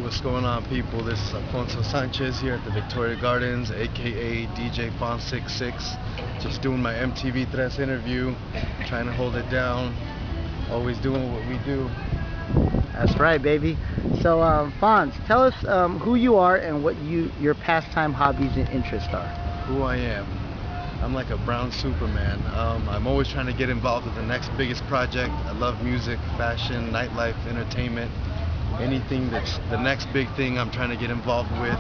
What's going on, people? This is Alfonso Sanchez here at the Victoria Gardens, aka DJ Fon66. Just doing my MTV3 interview, trying to hold it down, always doing what we do. That's right, baby. So, Fonz, tell us who you are and what your pastime, hobbies, and interests are. Who I am. I'm like a brown Superman. I'm always trying to get involved with the next biggest project. I love music, fashion, nightlife, entertainment. Anything that's the next big thing I'm trying to get involved with.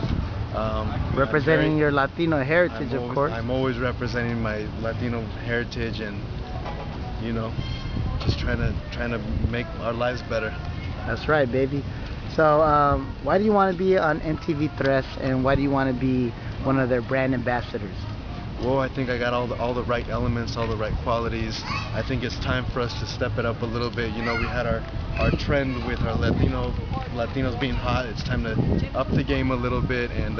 Representing your Latino heritage, of course. I'm always representing my Latino heritage, and you know, just trying to make our lives better. That's right, baby. So why do you want to be on MTV3 and why do you want to be one of their brand ambassadors? Well, I think I got all the right elements, all the right qualities. I think it's time for us to step it up a little bit. You know, we had our trend with our Latinos being hot. It's time to up the game a little bit and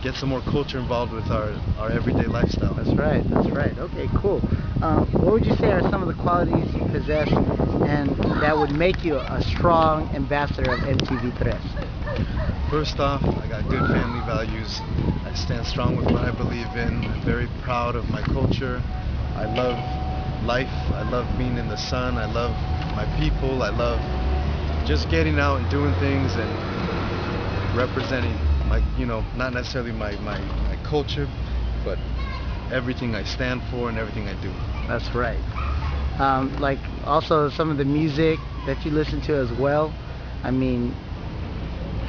get some more culture involved with our everyday lifestyle. That's right, that's right. Okay, cool. What would you say are some of the qualities you possess and that would make you a strong ambassador of MTV3? First off, I got good family values. I stand strong with what I believe in. I'm very proud of my culture. I love life. I love being in the sun. I love my people. I love just getting out and doing things and representing my, not necessarily my culture, but everything I stand for and everything I do. That's right. Like also some of the music that you listen to as well. I mean,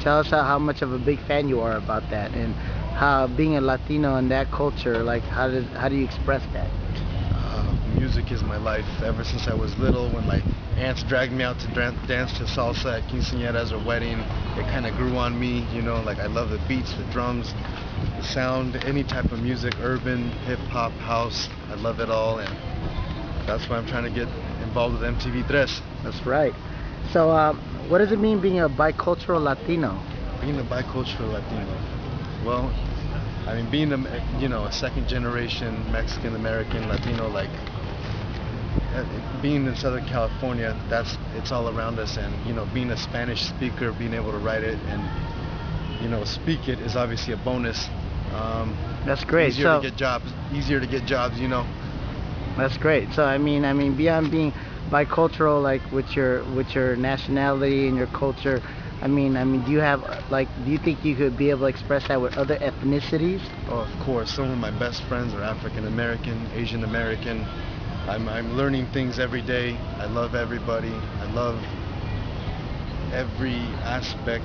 tell us how much of a big fan you are about that, and how being a Latino in that culture, like how do you express that? Music is my life. Ever since I was little, when my aunts dragged me out to dance to salsa at quinceañeras or wedding, it kind of grew on me. Like I love the beats, the drums, the sound, any type of music, urban, hip hop, house. I love it all, and that's why I'm trying to get involved with MTV3. That's right. So what does it mean being a bicultural Latino? Being a bicultural Latino, well, I mean, being a second generation Mexican American Latino, like being in Southern California, it's all around us, and being a Spanish speaker, being able to write it and speak it is obviously a bonus. That's great. Easier to get jobs. That's great. So I mean beyond being bicultural, like with your nationality and your culture, I mean, do you think you could be able to express that with other ethnicities? Oh, of course. Some of my best friends are African American, Asian American. I'm learning things every day. I love everybody. I love every aspect.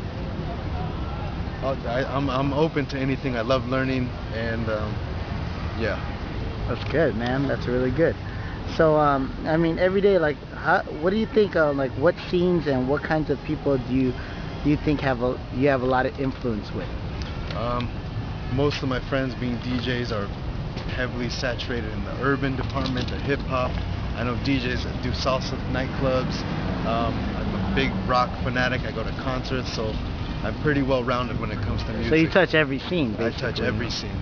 I'm open to anything. I love learning, and yeah. That's good, man. That's really good. So I mean, every day, like, what do you think? Like, what scenes and what kinds of people do you think you have a lot of influence with? Most of my friends, being DJs, are heavily saturated in the urban department, the hip hop. I know DJs that do salsa nightclubs. I'm a big rock fanatic. I go to concerts, so I'm pretty well rounded when it comes to music. So you touch every scene, basically. I touch every scene.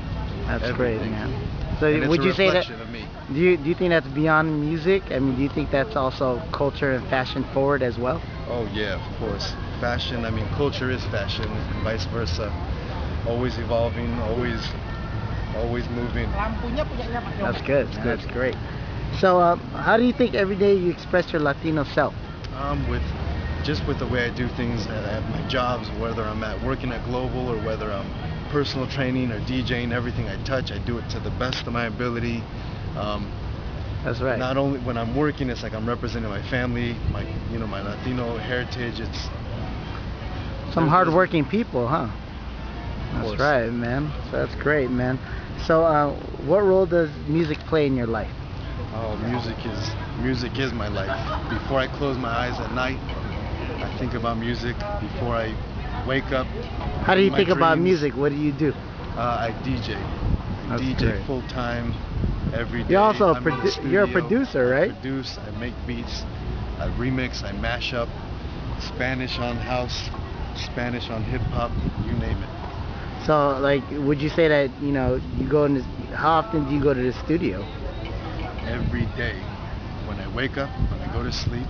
That's everything. Great, man. So and would you say that? Of me. Do you think that's beyond music? I mean, do you think that's also culture and fashion forward as well? Oh yeah, of course. Fashion. I mean, culture is fashion, and vice versa. Always evolving, always moving. That's good. That's great. So, how do you think every day you express your Latino self? With the way I do things at my jobs, whether I'm working at Global or whether I'm personal training or DJing, everything I touch, I do it to the best of my ability. That's right. Not only when I'm working, it's like I'm representing my family, my Latino heritage. It's some hardworking people, huh? That's right, man. So that's great, man. So, what role does music play in your life? Oh, music is my life. Before I close my eyes at night, I think about music. Before I wake up, how do you think about music? What do you do? I DJ. That's DJ great. Full time, every day. You're also you're a producer, right? I produce. I make beats. I remix. I mash up. Spanish on house, Spanish on hip hop. You name it. So, like, would you say that you go in? How often do you go to the studio? Every day. When I wake up, when I go to sleep,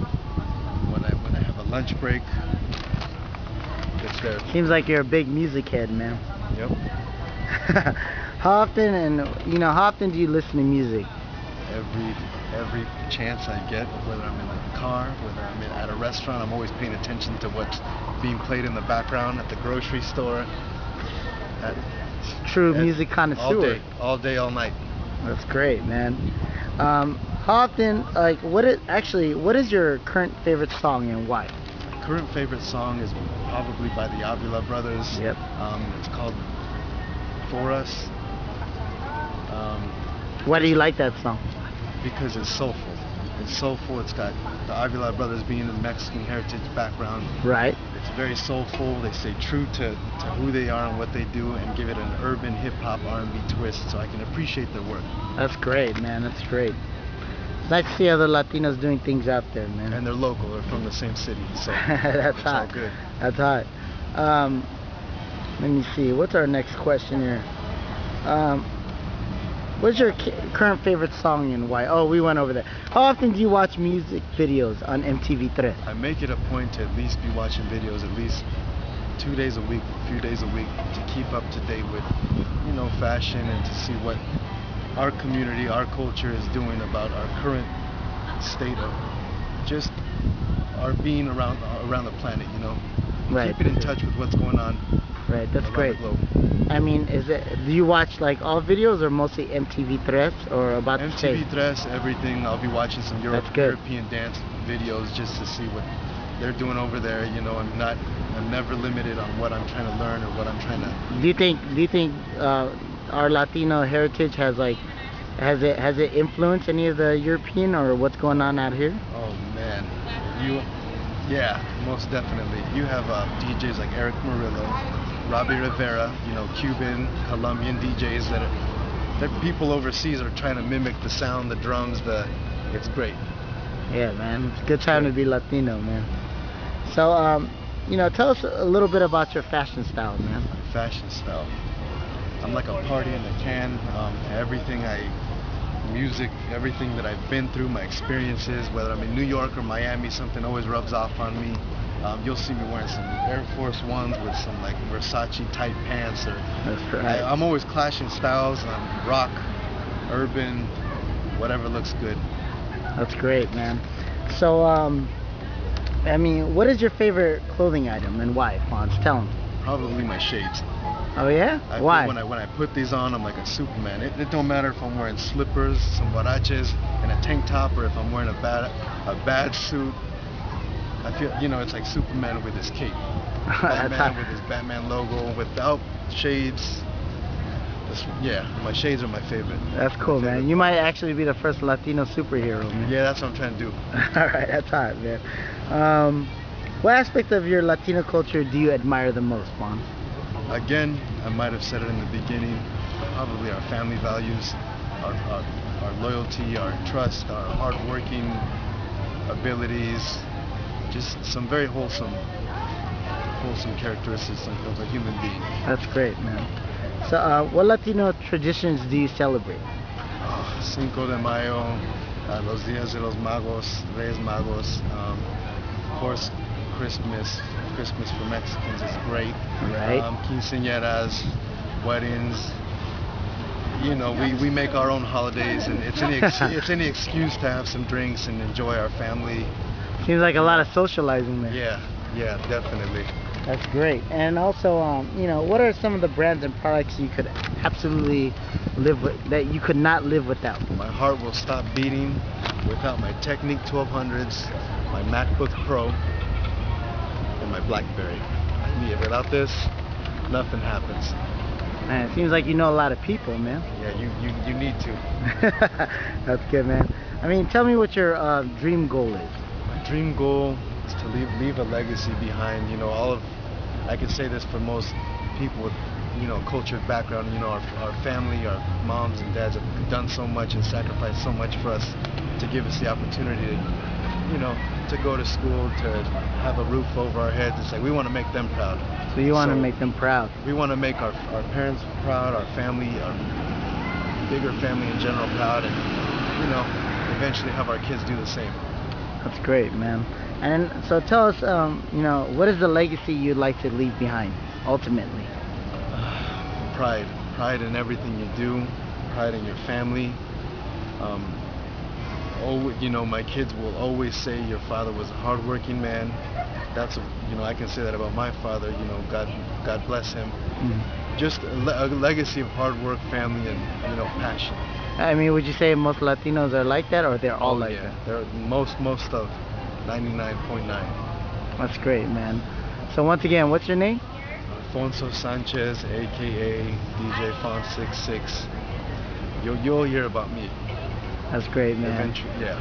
when I have a lunch break. it's there. Seems like you're a big music head, man. Yep. How often how often do you listen to music? Every chance I get, whether I'm in a car, whether I'm at a restaurant, I'm always paying attention to what's being played in the background at the grocery store. True music connoisseur. All day, all night. That's great, man. How often, like, what is your current favorite song and why? My current favorite song is probably by the Avila Brothers. Yep. It's called For Us. Why do you like that song? Because it's soulful. It's soulful. It's got the Avila Brothers being a Mexican heritage background. Right. It's very soulful. They stay true to who they are and what they do, and give it an urban hip-hop R&B twist, so I can appreciate their work. That's great, man. That's great. It's nice to see other Latinos doing things out there, man. And they're local. They're from the same city, so that's it's hot. all good. That's hot. Let me see. What's our next question here? What's your current favorite song and why? Oh, we went over that. How often do you watch music videos on MTV3? I make it a point to at least be watching videos at least 2 days a week, a few days a week, to keep up to date with fashion, and to see what our community, our culture is doing about our current state of just our being around the planet, Right. Keeping in touch with what's going on. Right, that's around great. the globe. I mean, do you watch like all videos or mostly MTV3 or about the same? MTV3, everything. I'll be watching some good. European dance videos just to see what they're doing over there. I'm never limited on what I'm trying to learn or what I'm trying to. Do you think our Latino heritage has it influenced any of the European or what's going on out here? Oh man, yeah, most definitely. You have DJs like Eric Murillo, Robbie Rivera, Cuban, Colombian DJs that people overseas are trying to mimic the sound, the drums, it's great. Yeah, man, it's a good time to be Latino, man. So, tell us a little bit about your fashion style, man. My fashion style. I'm like a party in a can. Music, everything that I've been through, my experiences, whether I'm in New York or Miami, something always rubs off on me. You'll see me wearing some Air Force Ones with some like Versace tight pants. That's right. I'm always clashing styles. Rock, urban, whatever looks good. That's great, man. So, what is your favorite clothing item and why, Fonz? Tell them. Probably my shades. Oh yeah? Why? When I put these on, I'm like a Superman. It don't matter if I'm wearing slippers, some huaraches, and a tank top, or if I'm wearing a bad suit. I feel, it's like Superman with his cape. Batman with his Batman logo, without shades. My shades are my favorite. That's cool, man. You might actually be the first Latino superhero, man. Yeah, that's what I'm trying to do. Alright, that's hot, man. What aspect of your Latino culture do you admire the most, Fonz? Again, I might have said it in the beginning, probably our family values, our loyalty, our trust, our hardworking abilities, just some very wholesome characteristics of a human being. That's great, man. So, what Latino traditions do you celebrate? Cinco de Mayo, los Días de los Magos, Reyes Magos, of course, Christmas for Mexicans is great. Right. Quinceañeras, weddings. We make our own holidays, and it's any excuse to have some drinks and enjoy our family. Seems like a lot of socializing there. Yeah, definitely. That's great. And also, what are some of the brands and products you could absolutely live with, that you could not live without? My heart will stop beating without my Technic 1200s, my MacBook Pro, and my BlackBerry. Without this, nothing happens. Man, it seems like you know a lot of people, man. Yeah, you need to. That's good, man. Tell me what your dream goal is. My dream goal is to leave a legacy behind. I can say this for most people with, cultured background. Our family, our moms and dads have done so much and sacrificed so much for us to give us the opportunity to go to school, to have a roof over our heads. It's like we want to make them proud. So you want to make them proud? We want to make our parents proud, our family, our bigger family in general proud, and eventually have our kids do the same. That's great, man. And so tell us, what is the legacy you'd like to leave behind, ultimately? Pride. Pride in everything you do. Pride in your family. My kids will always say your father was a hardworking man. I can say that about my father. God bless him. Just a legacy of hard work, family, and passion. I mean, would you say most Latinos are like that, or they're all like yeah. that? They're most of 99.9. That's great, man. So once again, what's your name? Alfonso Sanchez, aka DJ Font 66. You'll hear about me. That's great, man. Eventually, yeah.